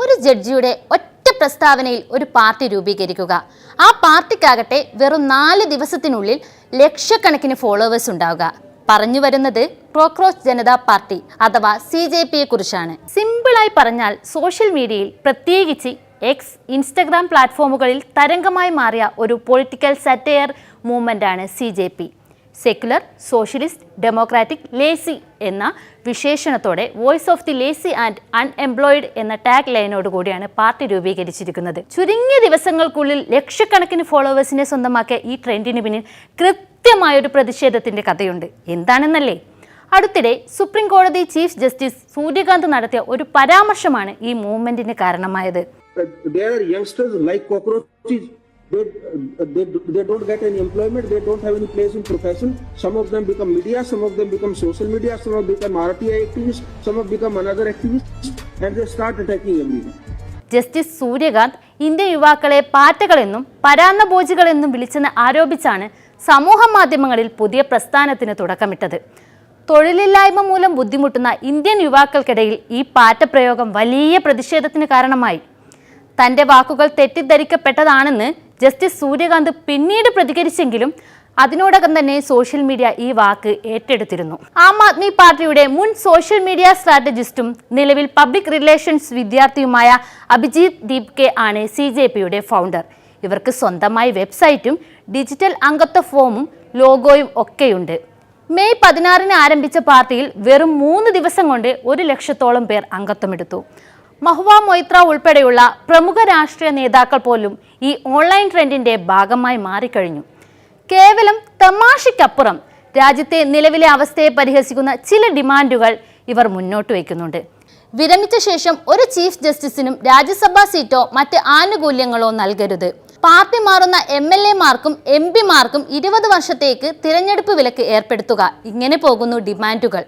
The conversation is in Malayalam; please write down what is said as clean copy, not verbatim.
ഒരു ജഡ്ജിയുടെ ഒറ്റ പ്രസ്താവനയിൽ ഒരു പാർട്ടി രൂപീകരിക്കുക. ആ പാർട്ടിക്കാകട്ടെ വെറും 4 ദിവസത്തിനുള്ളിൽ ലക്ഷക്കണക്കിന് ഫോളോവേഴ്സ് ഉണ്ടാവുക. പറഞ്ഞു വരുന്നത് കോക്രോച്ച് ജനതാ പാർട്ടി അഥവാ CJPയെ കുറിച്ചാണ്. സിമ്പിളായി പറഞ്ഞാൽ സോഷ്യൽ മീഡിയയിൽ പ്രത്യേകിച്ച് എക്സ്, ഇൻസ്റ്റഗ്രാം പ്ലാറ്റ്ഫോമുകളിൽ തരംഗമായി മാറിയ ഒരു പൊളിറ്റിക്കൽ സറ്റയർ മൂവ്മെൻ്റാണ് CJP. Secular, socialist, democratic, lazy എന്ന വിശേഷണത്തോടെ voice of the lazy and unemployed എന്ന ടാഗ് ലൈനോട് കൂടിയാണ് പാർട്ടി രൂപീകരിച്ചിരിക്കുന്നത്. ചുരുങ്ങിയ ദിവസങ്ങൾക്കുള്ളിൽ ലക്ഷക്കണക്കിന് ഫോളോവേഴ്സിനെ സ്വന്തമാക്കിയ ഈ ട്രെൻഡിന് പിന്നിൽ കൃത്യമായൊരു പ്രതിഷേധത്തിന്റെ കഥയുണ്ട്. എന്താണെന്നല്ലേ? അടുത്തിടെ സുപ്രീം കോടതി ചീഫ് ജസ്റ്റിസ് സൂര്യകാന്ത് നടത്തിയ ഒരു പരാമർശമാണ് ഈ മൂവ്മെന്റിന് കാരണമായത്. They don't get any employment, they don't have any place in profession. Some of them become media, some of them become social media, some of them become RTI activists, some of them become another activists, and they start attacking everyone. Justice Suryakant Indian യുവാക്കളെ പാറ്റകളെന്നും പരാന്നഭോജികളെന്നും വിളിച്ചെന്ന് ആരോപിച്ചാണ് സമൂഹ മാധ്യമങ്ങളിൽ പുതിയ പ്രസ്ഥാനത്തിന് തുടക്കമിട്ടത്. തൊഴിലില്ലായ്മ മൂലം ബുദ്ധിമുട്ടുന്ന ഇന്ത്യൻ യുവാക്കൾക്കിടയിൽ ഈ പാറ്റപ്രയോഗം വലിയ പ്രതിഷേധത്തിന് കാരണമായി. തൻ്റെ വാക്കുകൾ തെറ്റിദ്ധരിക്കപ്പെട്ടതാണെന്ന് ജസ്റ്റിസ് സൂര്യകാന്ത് പിന്നീട് പ്രതികരിച്ചെങ്കിലും അതിനോടകം തന്നെ സോഷ്യൽ മീഡിയ ഈ വാക്ക് ഏറ്റെടുത്തിരുന്നു. ആം ആദ്മി പാർട്ടിയുടെ മുൻ സോഷ്യൽ മീഡിയ സ്ട്രാറ്റജിസ്റ്റും നിലവിൽ പബ്ലിക് റിലേഷൻസ് വിദ്യാർത്ഥിയുമായ അഭിജിത് ദീപ്കെ ആണ് CJPയുടെ ഫൗണ്ടർ. ഇവർക്ക് സ്വന്തമായി വെബ്സൈറ്റും ഡിജിറ്റൽ അംഗത്വ ഫോമും ലോഗോയും ഒക്കെയുണ്ട്. മെയ് 16 ആരംഭിച്ച പാർട്ടിയിൽ വെറും 3 ദിവസം കൊണ്ട് 1 ലക്ഷത്തോളം പേർ അംഗത്വമെടുത്തു. മഹുവ മൊയ്ത്ര ഉൾപ്പെടെയുള്ള പ്രമുഖ രാഷ്ട്രീയ നേതാക്കൾ പോലും ഈ ഓൺലൈൻ ട്രെൻഡിന്റെ ഭാഗമായി മാറിക്കഴിഞ്ഞു. കേവലം തമാശയ്ക്കപ്പുറം രാജ്യത്തെ നിലവിലെ അവസ്ഥയെ പരിഹസിക്കുന്ന ചില ഡിമാൻഡുകൾ ഇവർ മുന്നോട്ട് വയ്ക്കുന്നുണ്ട്. വിരമിച്ച ശേഷം ഒരു ചീഫ് ജസ്റ്റിസിനും രാജ്യസഭാ സീറ്റോ മറ്റ് ആനുകൂല്യങ്ങളോ നൽകരുത്. പാർട്ടി മാറുന്ന MLA മാർക്കും MP മാർക്കും 20 വർഷത്തേക്ക് തിരഞ്ഞെടുപ്പ് വിലക്ക് ഏർപ്പെടുത്തുക. ഇങ്ങനെ പോകുന്നു ഡിമാൻഡുകൾ.